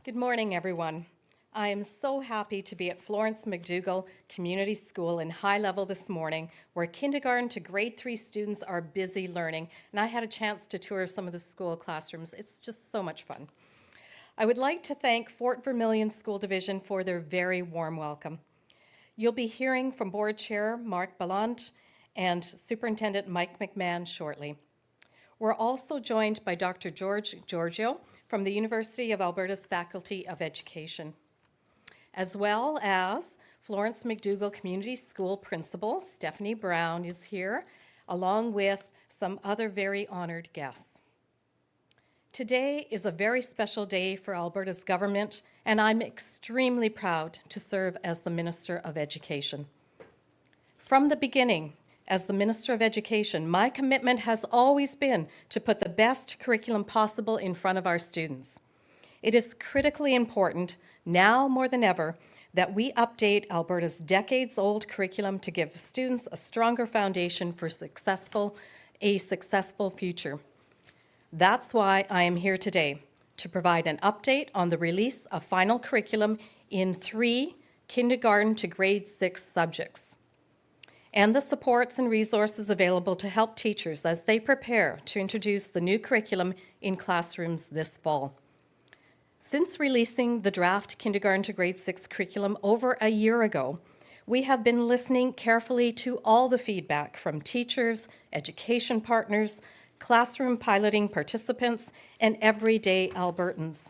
Good morning, everyone. I am so happy to be at Florence McDougall Community School in High Level this morning, where kindergarten to grade 3 students are busy learning, and I had a chance to tour some of the school classrooms. It's just so much fun. I would like to thank Fort Vermilion School Division for their very warm welcome. You'll be hearing from Board Chair Mark Ballant and Superintendent Mike McMahon shortly. We're also joined by Dr. George Giorgio from the University of Alberta's Faculty of Education, as well as Florence McDougall Community School Principal Stephanie Brown is here, along with some other very honored guests. Today is a very special day for Alberta's government, and I'm extremely proud to serve as the Minister of Education. From the beginning, as the Minister of Education, my commitment has always been to put the best curriculum possible in front of our students. It is critically important, now more than ever, that we update Alberta's decades-old curriculum to give students a stronger foundation for a successful future. That's why I am here today, to provide an update on the release of final curriculum in 3 kindergarten to grade 6 subjects, and the supports and resources available to help teachers as they prepare to introduce the new curriculum in classrooms this fall. Since releasing the draft kindergarten to grade 6 curriculum over a year ago, we have been listening carefully to all the feedback from teachers, education partners, classroom piloting participants, and everyday Albertans.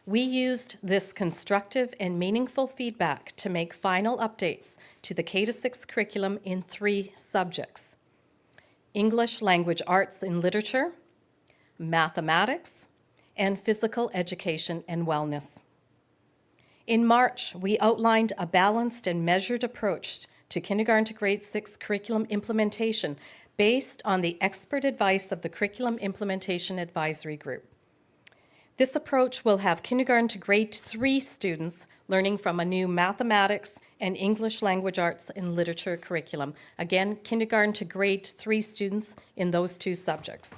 We used this constructive and meaningful feedback to make final updates to the K-6 curriculum in 3 subjects: English, Language Arts and Literature, Mathematics, and Physical Education and Wellness. In March, we outlined a balanced and measured approach to kindergarten to grade 6 curriculum implementation based on the expert advice of the Curriculum Implementation Advisory Group. This approach will have kindergarten to grade 3 students learning from a new mathematics and English Language Arts and Literature curriculum. Again, kindergarten to grade 3 students in those 2 subjects.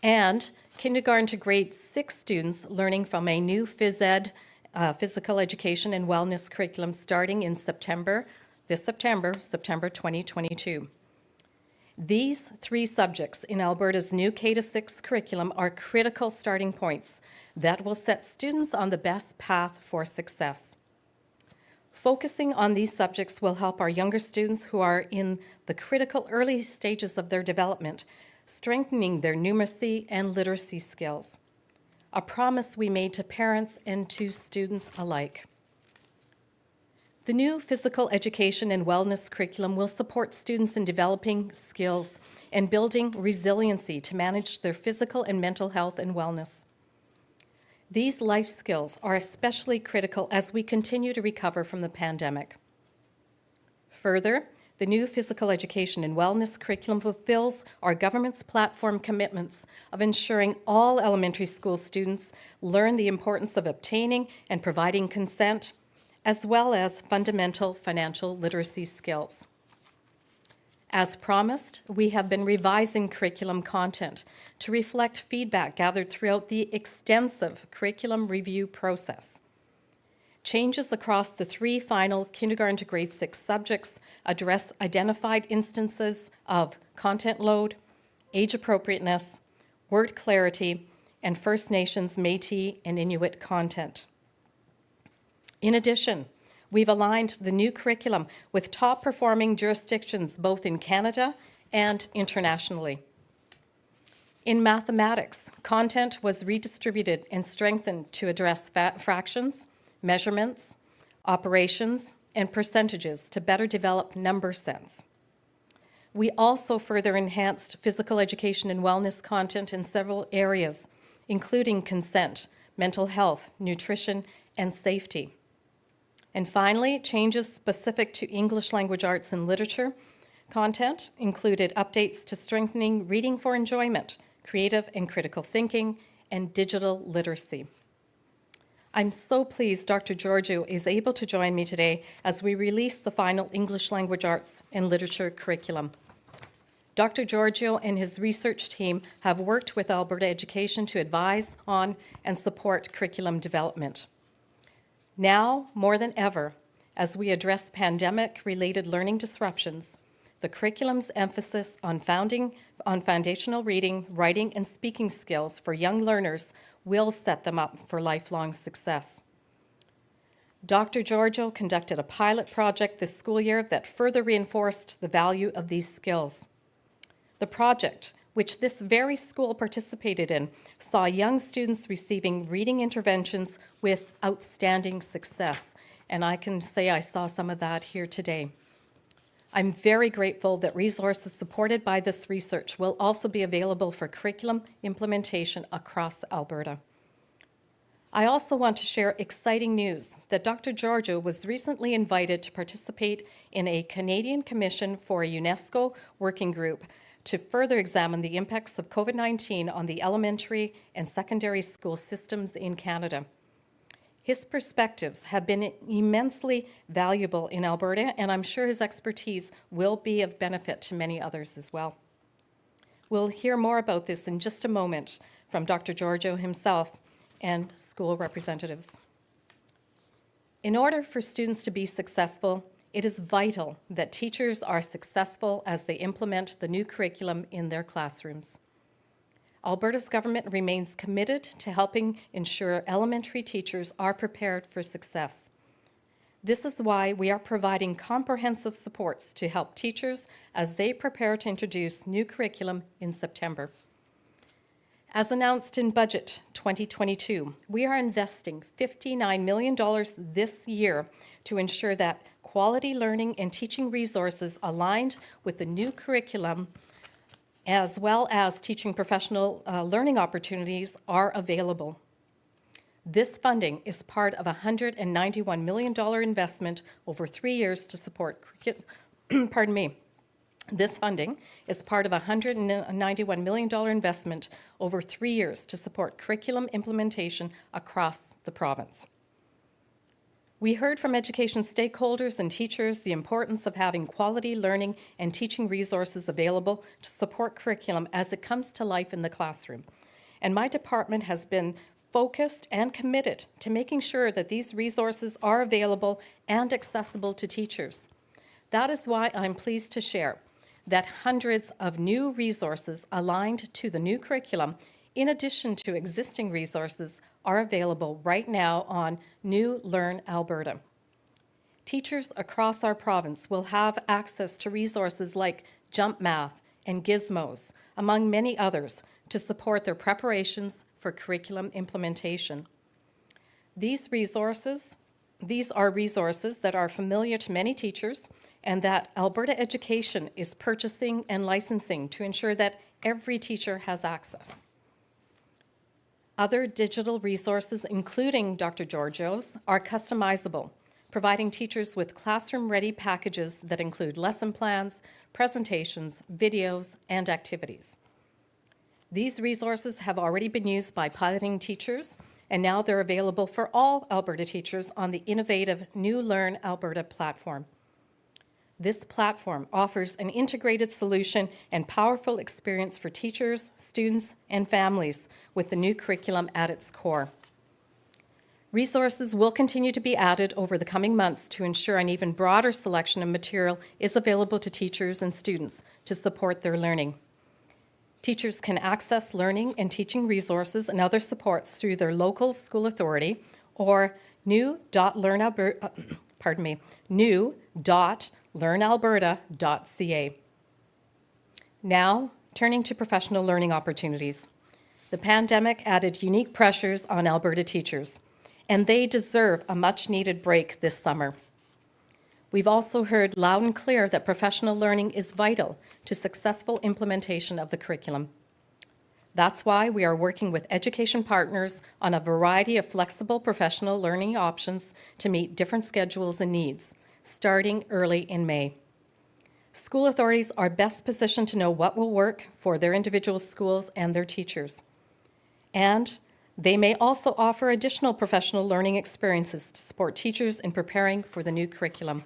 And kindergarten to grade 6 students learning from a new phys ed, Physical Education and Wellness curriculum starting in September 2022. These 3 subjects in Alberta's new K-6 curriculum are critical starting points that will set students on the best path for success. Focusing on these subjects will help our younger students who are in the critical early stages of their development, strengthening their numeracy and literacy skills, a promise we made to parents and to students alike. The new Physical Education and Wellness curriculum will support students in developing skills and building resiliency to manage their physical and mental health and wellness. These life skills are especially critical as we continue to recover from the pandemic. Further, the new Physical Education and Wellness curriculum fulfills our government's platform commitments of ensuring all elementary school students learn the importance of obtaining and providing consent, as well as fundamental financial literacy skills. As promised, we have been revising curriculum content to reflect feedback gathered throughout the extensive curriculum review process. Changes across the 3 final kindergarten to grade 6 subjects address identified instances of content load, age appropriateness, word clarity, and First Nations, Métis, and Inuit content. In addition, we've aligned the new curriculum with top-performing jurisdictions both in Canada and internationally. In mathematics, content was redistributed and strengthened to address fractions, measurements, operations, and percentages to better develop number sense. We also further enhanced physical education and wellness content in several areas, including consent, mental health, nutrition, and safety. And finally, changes specific to English Language Arts and Literature content included updates to strengthening reading for enjoyment, creative and critical thinking, and digital literacy. I'm so pleased Dr. Giorgio is able to join me today as we release the final English Language Arts and Literature curriculum. Dr. Giorgio and his research team have worked with Alberta Education to advise on and support curriculum development. Now, more than ever, as we address pandemic-related learning disruptions, the curriculum's emphasis on foundational reading, writing, and speaking skills for young learners will set them up for lifelong success. Dr. Giorgio conducted a pilot project this school year that further reinforced the value of these skills. The project, which this very school participated in, saw young students receiving reading interventions with outstanding success. And I can say I saw some of that here today. I'm very grateful that resources supported by this research will also be available for curriculum implementation across Alberta. I also want to share exciting news that Dr. Giorgio was recently invited to participate in a Canadian Commission for a UNESCO working group to further examine the impacts of COVID-19 on the elementary and secondary school systems in Canada. His perspectives have been immensely valuable in Alberta, and I'm sure his expertise will be of benefit to many others as well. We'll hear more about this in just a moment from Dr. Giorgio himself and school representatives. In order for students to be successful, it is vital that teachers are successful as they implement the new curriculum in their classrooms. Alberta's government remains committed to helping ensure elementary teachers are prepared for success. This is why we are providing comprehensive supports to help teachers as they prepare to introduce new curriculum in September. As announced in Budget 2022, we are investing $59 million this year to ensure that quality learning and teaching resources aligned with the new curriculum, as well as teaching professional learning opportunities, are available. This funding is part of a $191 million investment over 3 years to support pardon me. This funding is part of a $191 million investment over 3 years to support curriculum implementation across the province. We heard from education stakeholders and teachers the importance of having quality learning and teaching resources available to support curriculum as it comes to life in the classroom. And my department has been focused and committed to making sure that these resources are available and accessible to teachers. That is why I'm pleased to share that hundreds of new resources aligned to the new curriculum, in addition to existing resources, are available right now on New Learn Alberta. Teachers across our province will have access to resources like Jump Math and Gizmos, among many others, to support their preparations for curriculum implementation. These are resources that are familiar to many teachers and that Alberta Education is purchasing and licensing to ensure that every teacher has access. Other digital resources, including Dr. Giorgio's, are customizable, providing teachers with classroom-ready packages that include lesson plans, presentations, videos, and activities. These resources have already been used by piloting teachers, and now they're available for all Alberta teachers on the innovative New Learn Alberta platform. This platform offers an integrated solution and powerful experience for teachers, students, and families with the new curriculum at its core. Resources will continue to be added over the coming months to ensure an even broader selection of material is available to teachers and students to support their learning. Teachers can access learning and teaching resources and other supports through their local school authority or new.learnalberta.ca. Now, turning to professional learning opportunities. The pandemic added unique pressures on Alberta teachers, and they deserve a much-needed break this summer. We've also heard loud and clear that professional learning is vital to successful implementation of the curriculum. That's why we are working with education partners on a variety of flexible professional learning options to meet different schedules and needs, starting early in May. School authorities are best positioned to know what will work for their individual schools and their teachers. And they may also offer additional professional learning experiences to support teachers in preparing for the new curriculum.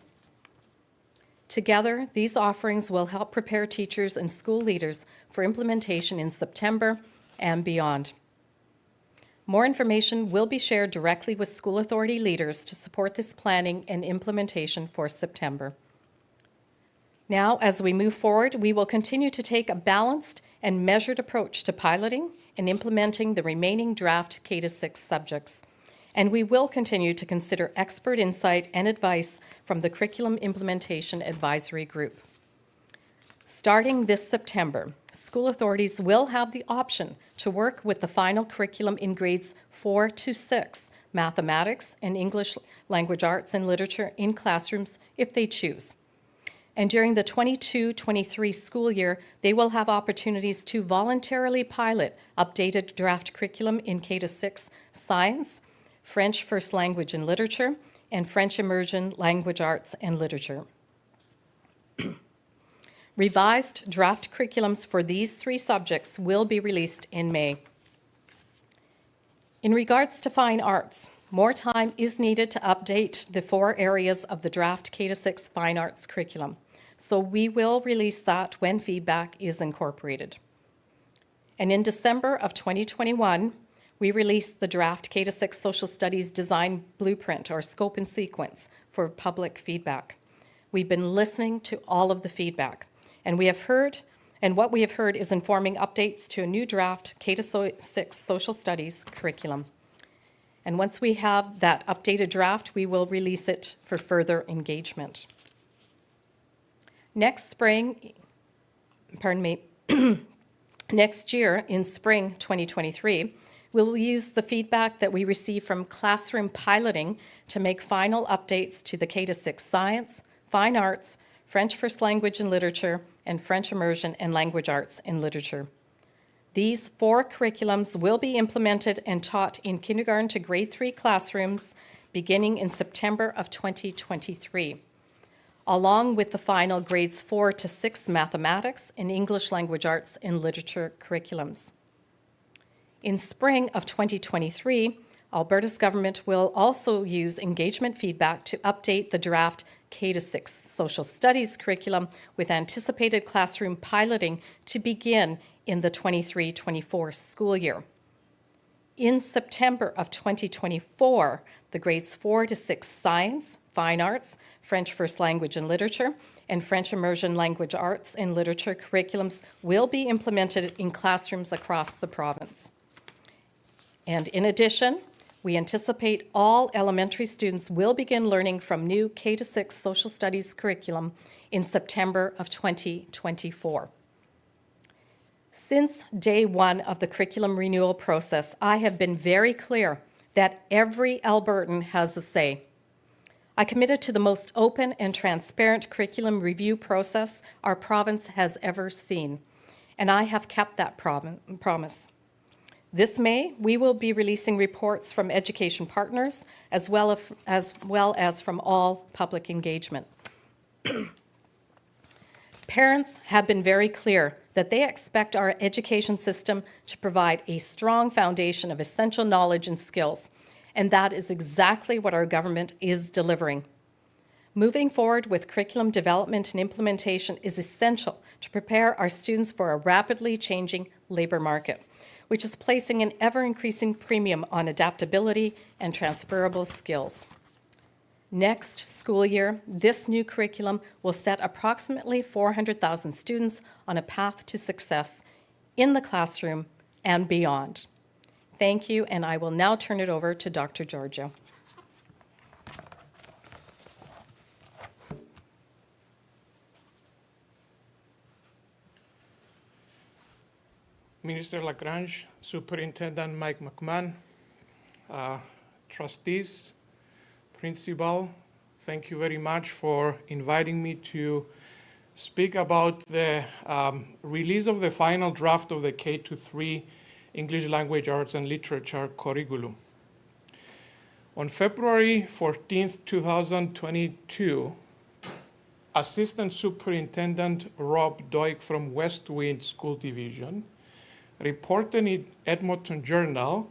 Together, these offerings will help prepare teachers and school leaders for implementation in September and beyond. More information will be shared directly with school authority leaders to support this planning and implementation for September. Now, as we move forward, we will continue to take a balanced and measured approach to piloting and implementing the remaining draft K-6 subjects. And we will continue to consider expert insight and advice from the Curriculum Implementation Advisory Group. Starting this September, school authorities will have the option to work with the final curriculum in grades 4 to 6, mathematics and English language arts and literature in classrooms if they choose. And during the 22-23 school year, they will have opportunities to voluntarily pilot updated draft curriculum in K-6 science, French first language and literature, and French immersion language arts and literature. Revised draft curriculums for these 3 subjects will be released in May. In regards to fine arts, more time is needed to update the 4 areas of the draft K-6 fine arts curriculum, so we will release that when feedback is incorporated. And in December of 2021, we released the draft K-6 social studies design blueprint or scope and sequence for public feedback. We've been listening to all of the feedback, and what we have heard is informing updates to a new draft K-6 social studies curriculum. And once we have that updated draft, we will release it for further engagement. Next year, in spring 2023, we'll use the feedback that we receive from classroom piloting to make final updates to the K-6 science, fine arts, French first language and literature, and French immersion and language arts and literature. These 4 curriculums will be implemented and taught in kindergarten to grade 3 classrooms beginning in September of 2023, along with the final grades 4 to 6 mathematics and English language arts and literature curriculums. In spring of 2023, Alberta's government will also use engagement feedback to update the draft K-6 social studies curriculum with anticipated classroom piloting to begin in the 23-24 school year. In September of 2024, the grades 4 to 6 science, fine arts, French first language and literature, and French immersion language arts and literature curriculums will be implemented in classrooms across the province. And in addition, we anticipate all elementary students will begin learning from new K-6 social studies curriculum in September of 2024. Since day 1 of the curriculum renewal process, I have been very clear that every Albertan has a say. I committed to the most open and transparent curriculum review process our province has ever seen, and I have kept that promise. This May, we will be releasing reports from education partners as well as from all public engagement. Parents have been very clear that they expect our education system to provide a strong foundation of essential knowledge and skills, and that is exactly what our government is delivering. Moving forward with curriculum development and implementation is essential to prepare our students for a rapidly changing labor market, which is placing an ever-increasing premium on adaptability and transferable skills. Next school year, this new curriculum will set approximately 400,000 students on a path to success in the classroom and beyond. Thank you, and I will now turn it over to Dr. Giorgio. Minister LaGrange, Superintendent Mike McMahon, trustees, principal, thank you very much for inviting me to speak about the release of the final draft of the K-3 English Language Arts and Literature curriculum. On February 14th, 2022, Assistant Superintendent Rob Doig from West Wind School Division reported in Edmonton Journal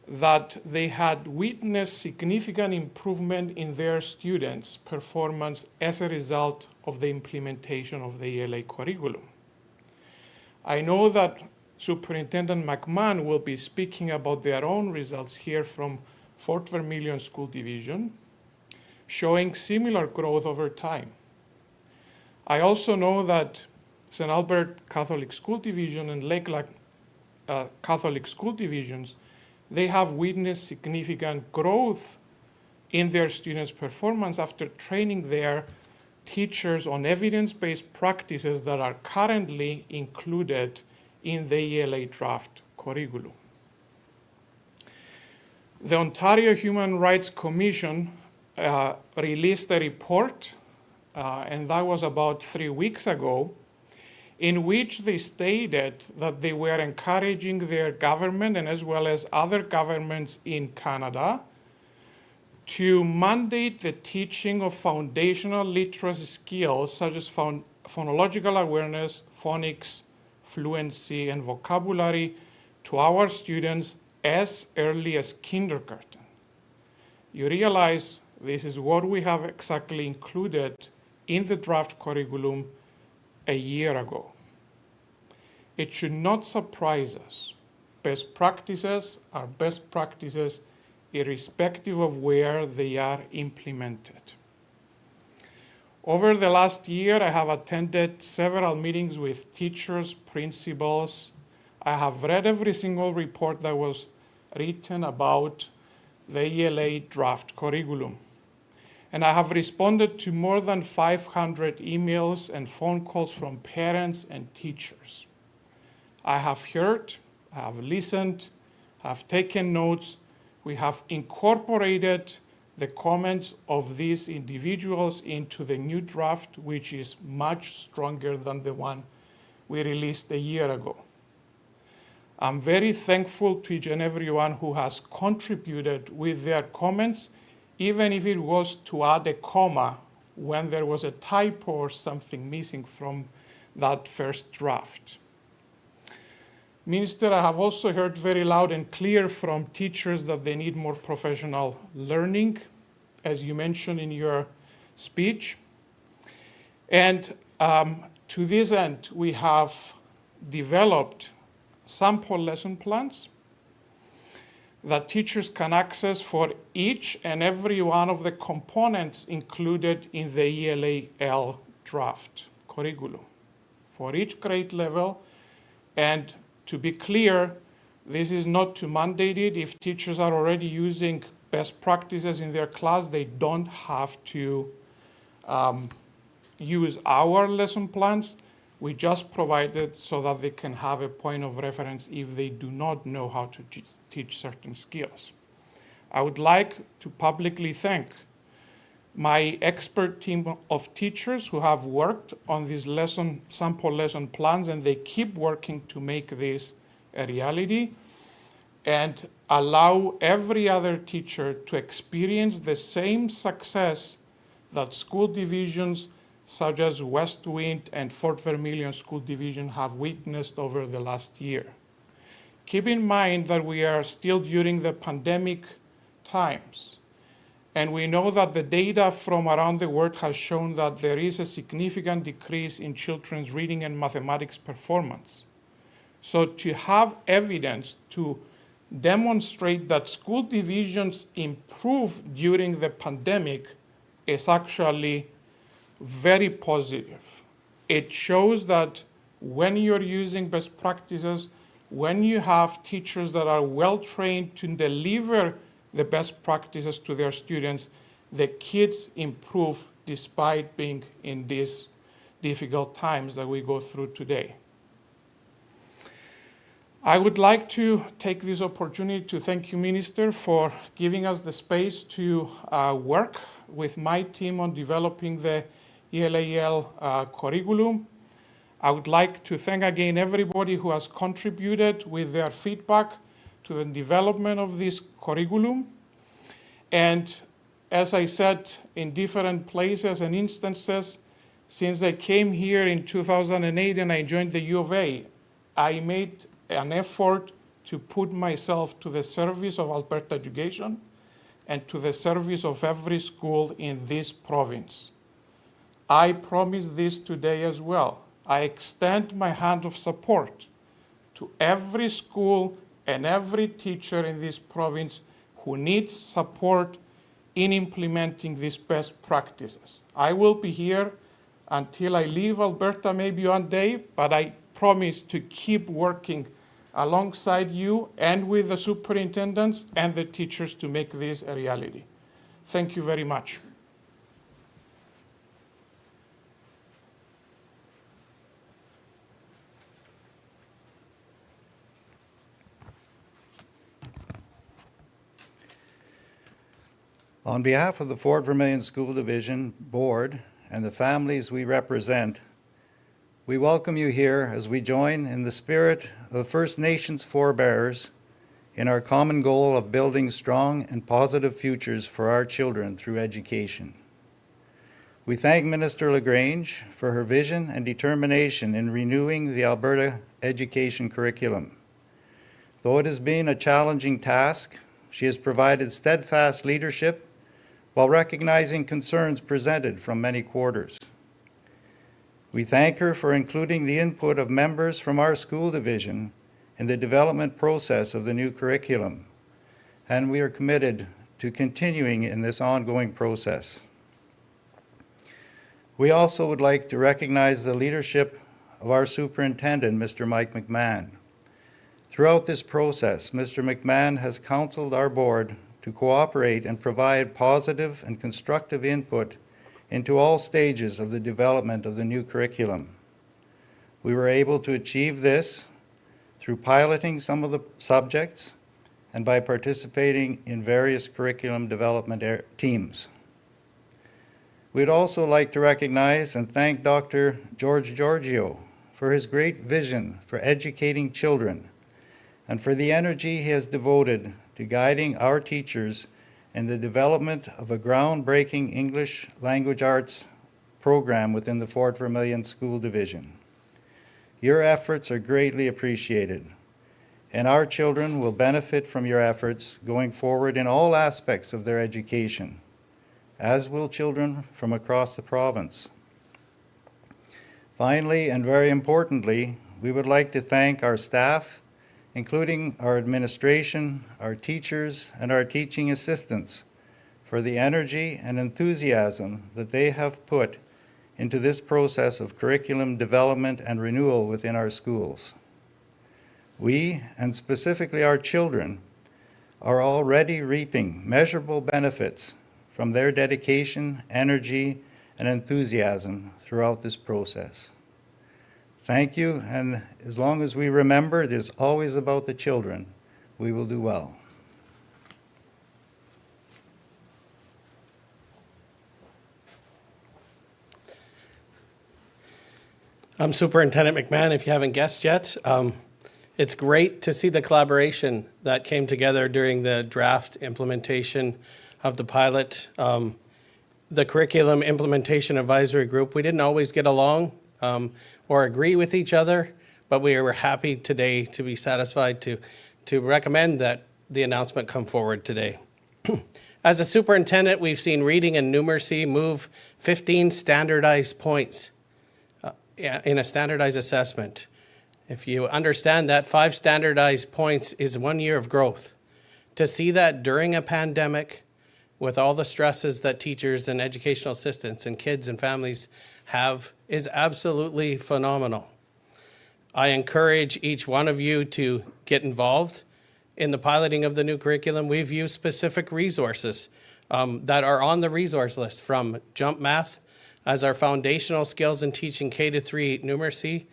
that they had witnessed significant improvement in their students' performance as a result of the implementation of the ELA curriculum. I know that Superintendent McMahon will be speaking about their own results here from Fort Vermilion School Division, showing similar growth over time. I also know that St. Albert Catholic School Division and Lakeland Catholic School Divisions, they have witnessed significant growth in their students' performance after training their teachers on evidence-based practices that are currently included in the ELA draft curriculum. The Ontario Human Rights Commission released a report, and that was about 3 weeks ago, in which they stated that they were encouraging their government and as well as other governments in Canada to mandate the teaching of foundational literacy skills such as phonological awareness, phonics, fluency, and vocabulary to our students as early as kindergarten. You realize this is what we have exactly included in the draft curriculum a year ago. It should not surprise us. Best practices are best practices irrespective of where they are implemented. Over the last year, I have attended several meetings with teachers, principals. I have read every single report that was written about the ELA draft curriculum. And I have responded to more than 500 emails and phone calls from parents and teachers. I have heard, I have listened, I have taken notes. We have incorporated the comments of these individuals into the new draft, which is much stronger than the one we released a year ago. I'm very thankful to each and everyone who has contributed with their comments, even if it was to add a comma when there was a typo or something missing from that first draft. Minister, I have also heard very loud and clear from teachers that they need more professional learning, as you mentioned in your speech. And to this end, we have developed sample lesson plans that teachers can access for each and every one of the components included in the ELA draft curriculum for each grade level. And to be clear, this is not to mandate it. If teachers are already using best practices in their class, they don't have to use our lesson plans. We just provide it so that they can have a point of reference if they do not know how to teach certain skills. I would like to publicly thank my expert team of teachers who have worked on these sample lesson plans, and they keep working to make this a reality and allow every other teacher to experience the same success that school divisions such as West Wind and Fort Vermilion School Division have witnessed over the last year. Keep in mind that we are still during the pandemic times, and we know that the data from around the world has shown that there is a significant decrease in children's reading and mathematics performance. So to have evidence to demonstrate that school divisions improved during the pandemic is actually very positive. It shows that when you're using best practices, when you have teachers that are well trained to deliver the best practices to their students, the kids improve despite being in these difficult times that we go through today. I would like to take this opportunity to thank you, Minister, for giving us the space to work with my team on developing the ELAL curriculum. I would like to thank again everybody who has contributed with their feedback to the development of this curriculum. And as I said in different places and instances, since I came here in 2008 and I joined the U of A, I made an effort to put myself to the service of Alberta education and to the service of every school in this province. I promise this today as well. I extend my hand of support to every school and every teacher in this province who needs support in implementing these best practices. I will be here until I leave Alberta maybe one day, but I promise to keep working alongside you and with the superintendents and the teachers to make this a reality. Thank you very much. On behalf of the Fort Vermilion School Division Board and the families we represent, we welcome you here as we join in the spirit of First Nations forebears in our common goal of building strong and positive futures for our children through education. We thank Minister LaGrange for her vision and determination in renewing the Alberta education curriculum. Though it has been a challenging task, she has provided steadfast leadership while recognizing concerns presented from many quarters. We thank her for including the input of members from our school division in the development process of the new curriculum, and we are committed to continuing in this ongoing process. We also would like to recognize the leadership of our superintendent, Mr. Mike McMahon. Throughout this process, Mr. McMahon has counseled our board to cooperate and provide positive and constructive input into all stages of the development of the new curriculum. We were able to achieve this through piloting some of the subjects and by participating in various curriculum development teams. We'd also like to recognize and thank Dr. George Giorgio for his great vision for educating children and for the energy he has devoted to guiding our teachers in the development of a groundbreaking English language arts program within the Fort Vermilion School Division. Your efforts are greatly appreciated, and our children will benefit from your efforts going forward in all aspects of their education, as will children from across the province. Finally, and very importantly, we would like to thank our staff, including our administration, our teachers, and our teaching assistants, for the energy and enthusiasm that they have put into this process of curriculum development and renewal within our schools. We, and specifically our children, are already reaping measurable benefits from their dedication, energy, and enthusiasm throughout this process. Thank you, and as long as we remember it is always about the children, we will do well. I'm Superintendent McMahon, if you haven't guessed yet. It's great to see the collaboration that came together during the draft implementation of the pilot. The Curriculum Implementation Advisory Group, we didn't always get along or agree with each other, but we were happy today to be satisfied to recommend that the announcement come forward today. As a superintendent, we've seen reading and numeracy move 15 standardized points in a standardized assessment. If you understand that 5 standardized points is 1 year of growth, to see that during a pandemic with all the stresses that teachers and educational assistants and kids and families have is absolutely phenomenal. I encourage each one of you to get involved in the piloting of the new curriculum. We've used specific resources that are on the resource list, from Jump Math as our foundational skills in teaching K-3 numeracy,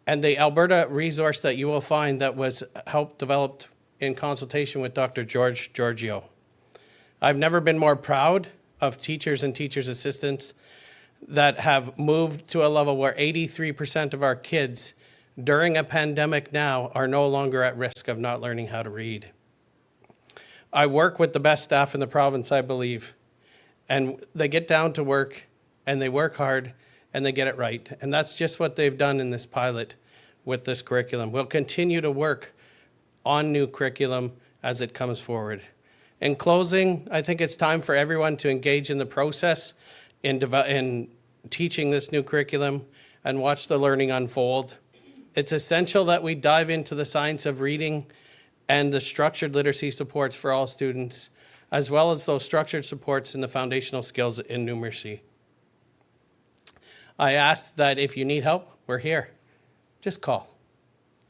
and the Alberta resource that you will find that was helped developed in consultation with Dr. George Giorgio. I've never been more proud of teachers and teachers' assistants that have moved to a level where 83% of our kids during a pandemic now are no longer at risk of not learning how to read. I work with the best staff in the province, I believe, and they get down to work and they work hard and they get it right. And that's just what they've done in this pilot with this curriculum. We'll continue to work on new curriculum as it comes forward. In closing, I think it's time for everyone to engage in the process in teaching this new curriculum and watch the learning unfold. It's essential that we dive into the science of reading and the structured literacy supports for all students, as well as those structured supports in the foundational skills in numeracy. I ask that if you need help, we're here. Just call.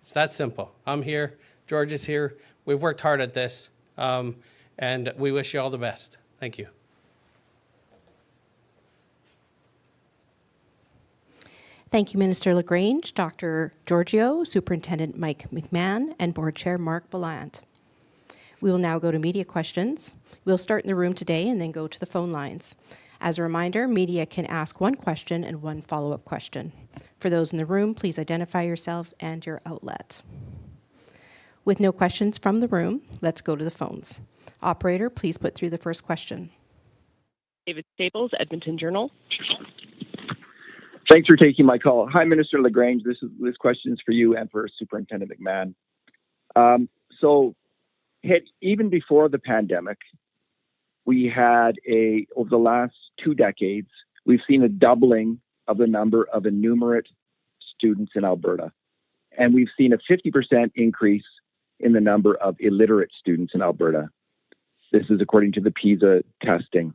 It's that simple. I'm here. George is here. We've worked hard at this, and we wish you all the best. Thank you. Thank you, Minister LaGrange, Dr. Giorgio, Superintendent Mike McMahon, and Board Chair Mark Bellant. We will now go to media questions. We'll start in the room today and then go to the phone lines. As a reminder, media can ask one question and one follow-up question. For those in the room, please identify yourselves and your outlet. With no questions from the room, let's go to the phones. Operator, please put through the first question. David Staples, Edmonton Journal. Thanks for taking my call. Hi, Minister LaGrange. This question is for you and for Superintendent McMahon. Even before the pandemic, we had over the last 2 decades, we've seen a doubling of the number of enumerate students in Alberta. And we've seen a 50% increase in the number of illiterate students in Alberta. This is according to the PISA testing.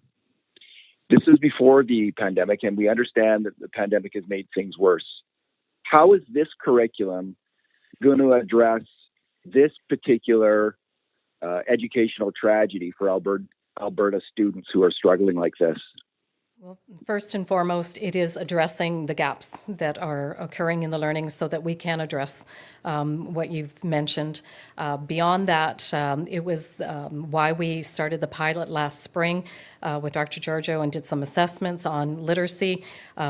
This is before the pandemic, and we understand that the pandemic has made things worse. How is this curriculum going to address this particular educational tragedy for Alberta students who are struggling like this? Well, first and foremost, it is addressing the gaps that are occurring in the learning so that we can address what you've mentioned. Beyond that, it was why we started the pilot last spring with Dr. Giorgio and did some assessments on literacy.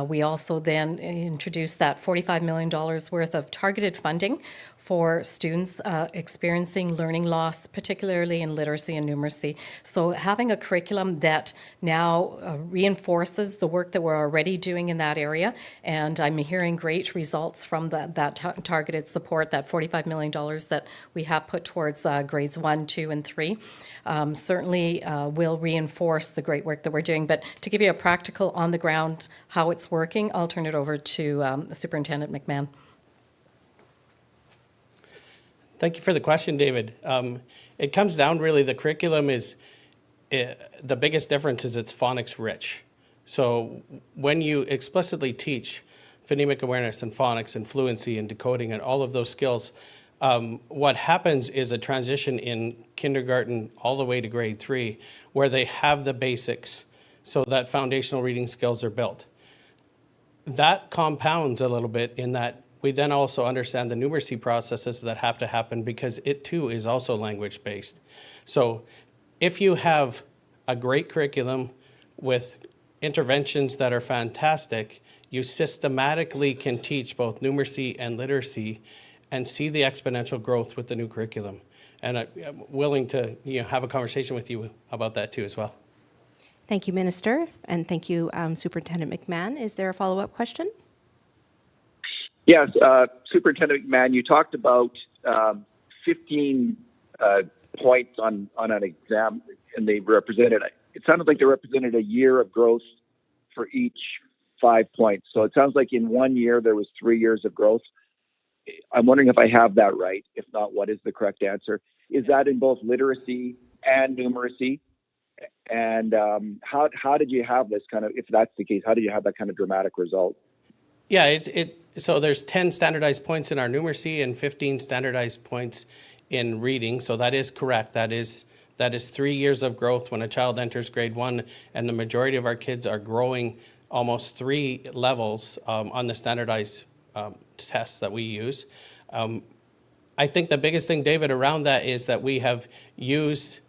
We also then introduced that $45 million worth of targeted funding for students experiencing learning loss, particularly in literacy and numeracy. So having a curriculum that now reinforces the work that we're already doing in that area, and I'm hearing great results from that targeted support, that $45 million that we have put towards grades 1, 2, and 3, certainly will reinforce the great work that we're doing. But to give you a practical on the ground how it's working, I'll turn it over to Superintendent McMahon. Thank you for the question, David. It comes down really, the curriculum is, the biggest difference is it's phonics rich. So when you explicitly teach phonemic awareness and phonics and fluency and decoding and all of those skills, what happens is a transition in kindergarten all the way to grade 3 where they have the basics so that foundational reading skills are built. That compounds a little bit in that we then also understand the numeracy processes that have to happen because it too is also language based. So if you have a great curriculum with interventions that are fantastic, you systematically can teach both numeracy and literacy and see the exponential growth with the new curriculum. And I'm willing to have a conversation with you about that too as well. Thank you, Minister, and thank you, Superintendent McMahon. Is there a follow-up question? Yes, Superintendent McMahon, you talked about 15 points on an exam, and they represented, it sounded like they represented a year of growth for each 5 points. So it sounds like in 1 year there was 3 years of growth. I'm wondering if I have that right. If not, what is the correct answer? Is that in both literacy and numeracy? And how did you have this kind of, if that's the case, how did you have that kind of dramatic result? Yeah, so there's 10 standardized points in our numeracy and 15 standardized points in reading. So that is correct. That is 3 years of growth when a child enters grade 1, and the majority of our kids are growing almost 3 levels on the standardized tests that we use. I think the biggest thing, David, around that is that we have used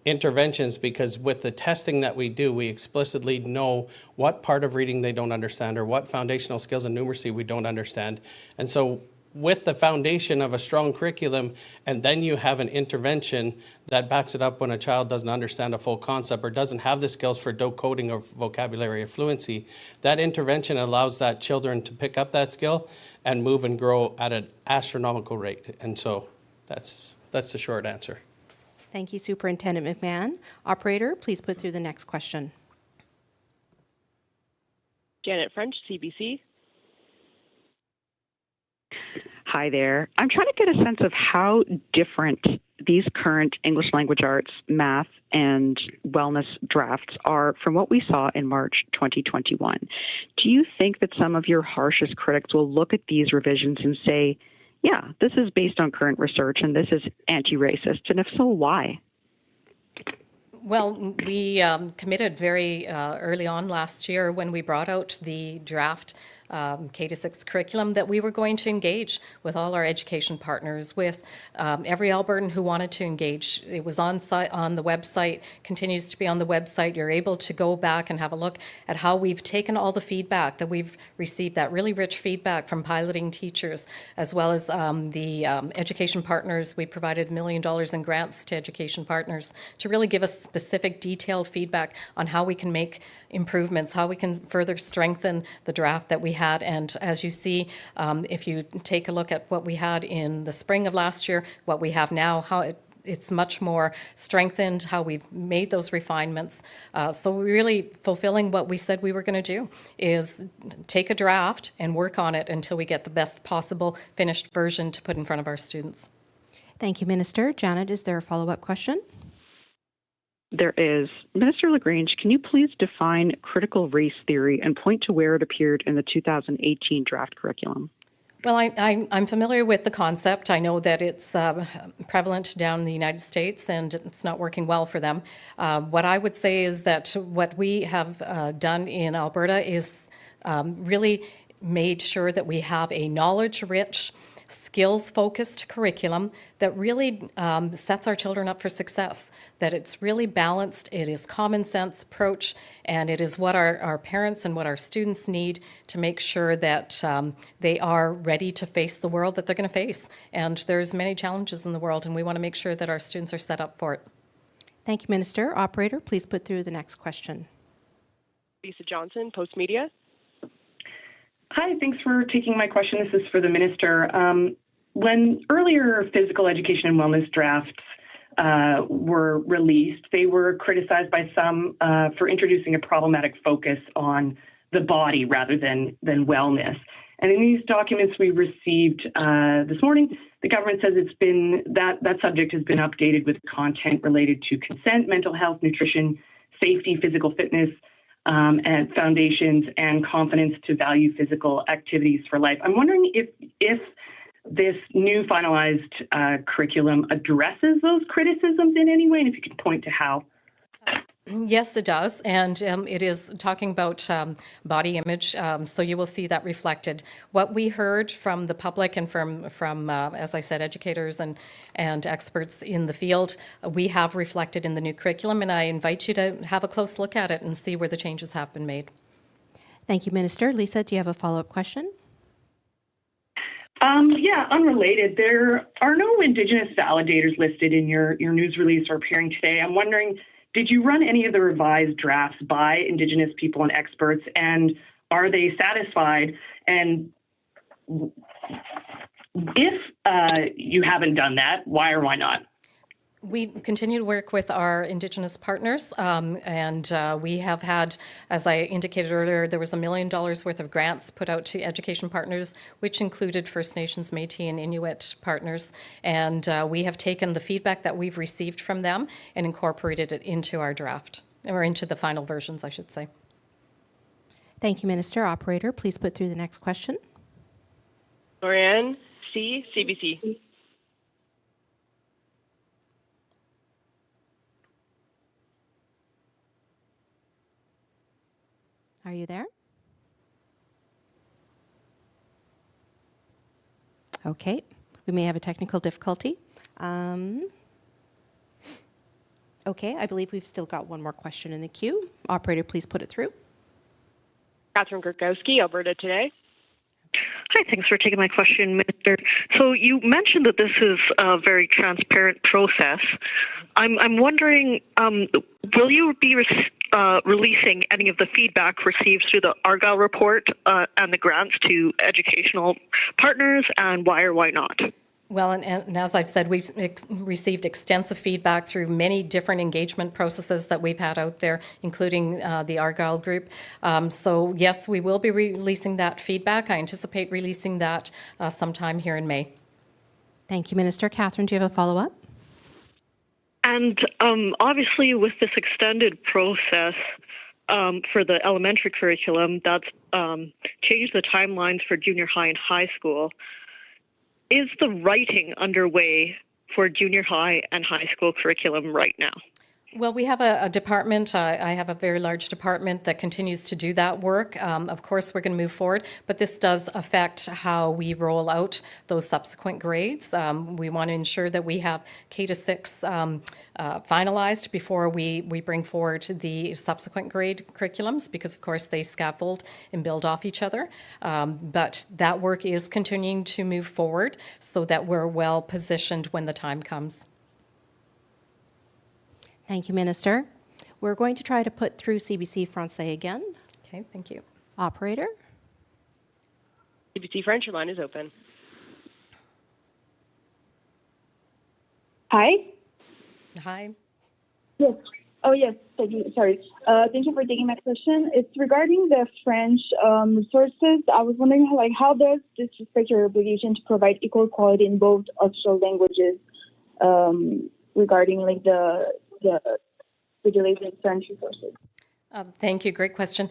interventions because with the testing that we do, we explicitly know what part of reading they don't understand or what foundational skills in numeracy we don't understand. And so with the foundation of a strong curriculum, and then you have an intervention that backs it up when a child doesn't understand a full concept or doesn't have the skills for decoding or vocabulary or fluency, that intervention allows that children to pick up that skill and move and grow at an astronomical rate. And so that's That's the short answer. Thank you, Superintendent McMahon. Operator, please put through the next question. Janet French, CBC. Hi there. I'm trying to get a sense of how different these current English language arts, math, and wellness drafts are from what we saw in March 2021. Do you think that some of your harshest critics will look at these revisions and say, yeah, this is based on current research and this is anti-racist? And if so, why? Well, we committed very early on last year when we brought out the draft K-6 curriculum that we were going to engage with all our education partners, with every Albertan who wanted to engage. It was on the website, continues to be on the website. You're able to go back and have a look at how we've taken all the feedback that we've received, that really rich feedback from piloting teachers, as well as the education partners. We provided $1 million in grants to education partners to really give us specific, detailed feedback on how we can make improvements, how we can further strengthen the draft that we had. And as you see, if you take a look at what we had in the spring of last year, what we have now, how it's much more strengthened, how we've made those refinements. So we're really fulfilling what we said we were going to do, is take a draft and work on it until we get the best possible finished version to put in front of our students. Thank you, Minister. Janet, is there a follow-up question? There is. Minister LaGrange, can you please define critical race theory and point to where it appeared in the 2018 draft curriculum? Well, I'm familiar with the concept. I know that it's prevalent down in the United States and it's not working well for them. What I would say is that what we have done in Alberta is really made sure that we have a knowledge-rich, skills-focused curriculum that really sets our children up for success, that it's really balanced, it is common sense approach, and it is what our parents and what our students need to make sure that they are ready to face the world that they're going to face. And there's many challenges in the world, and we want to make sure that our students are set up for it. Thank you, Minister. Operator, please put through the next question. Lisa Johnson, Post Media. Hi, thanks for taking my question. This is for the minister. When earlier physical education and wellness drafts were released, they were criticized by some for introducing a problematic focus on the body rather than wellness. And in these documents we received this morning, the government says it's been that subject has been updated with content related to consent, mental health, nutrition, safety, physical fitness, and foundations and confidence to value physical activities for life. I'm wondering if this new finalized curriculum addresses those criticisms in any way, and if you could point to how. Yes, it does, and it is talking about body image, so you will see that reflected. What we heard from the public and from as I said, educators and experts in the field, we have reflected in the new curriculum, and I invite you to have a close look at it and see where the changes have been made. Thank you, Minister. Lisa, do you have a follow-up question? Yeah, unrelated. There are no Indigenous validators listed in your news release or appearing today. I'm wondering, did you run any of the revised drafts by Indigenous people and experts, and are they satisfied? And if you haven't done that, why or why not? We continue to work with our Indigenous partners, and we have had, as I indicated earlier, there was $1 million worth of grants put out to education partners, which included First Nations, Métis, and Inuit partners. And we have taken the feedback that we've received from them and incorporated it into our draft, or into the final versions, I should say. Thank you, Minister. Operator, please put through the next question. Lorianne C., CBC. Are you there? Okay, we may have a technical difficulty. Okay, I believe we've still got one more question in the queue. Operator, please put it through. Catherine Gurkowski, Alberta Today. Hi, thanks for taking my question, Minister. So you mentioned that this is a very transparent process. I'm wondering, will you be releasing any of the feedback received through the Argyle report and the grants to educational partners, and why or why not? Well, and as I've said, we've received extensive feedback through many different engagement processes that we've had out there, including the Argyle group. So yes, we will be releasing that feedback. I anticipate releasing that sometime here in May. Thank you, Minister. Catherine, do you have a follow-up? And obviously, with this extended process for the elementary curriculum, that's changed the timelines for junior high and high school. Is the writing underway for junior high and high school curriculum right now? Well, we have a department. I have a very large department that continues to do that work. Of course, we're going to move forward, but this does affect how we roll out those subsequent grades. We want to ensure that we have K-6 finalized before we bring forward the subsequent grade curriculums, because, of course, they scaffold and build off each other. But that work is continuing to move forward so that we're well positioned when the time comes. Thank you, Minister. We're going to try to put through CBC Francais again. Okay, thank you. Operator? CBC French, your line is open. Hi. Hi. Yes. Oh, yes. Thank you. Sorry. Thank you for taking my question. It's regarding the French resources. I was wondering, how does this respect your obligation to provide equal quality in both official languages regarding the regulated French resources? Thank you. Great question.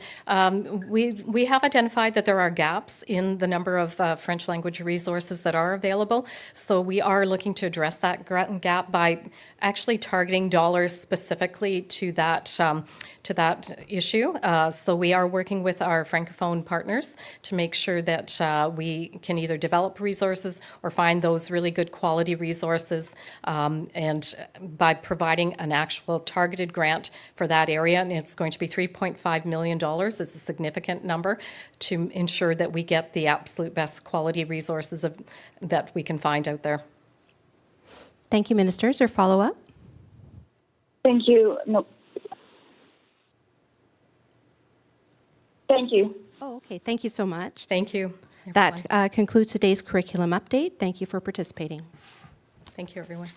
We have identified that there are gaps in the number of French language resources that are available. So we are looking to address that gap by actually targeting dollars specifically to that issue. So we are working with our Francophone partners to make sure that we can either develop resources or find those really good quality resources, and by providing an actual targeted grant for that area, and it's going to be $3.5 million. It's a significant number to ensure that we get the absolute best quality resources that we can find out there. Thank you, Minister. Is there follow-up? Thank you. No. Thank you. Oh, okay. Thank you so much. Thank you. That concludes today's curriculum update. Thank you for participating. Thank you, everyone.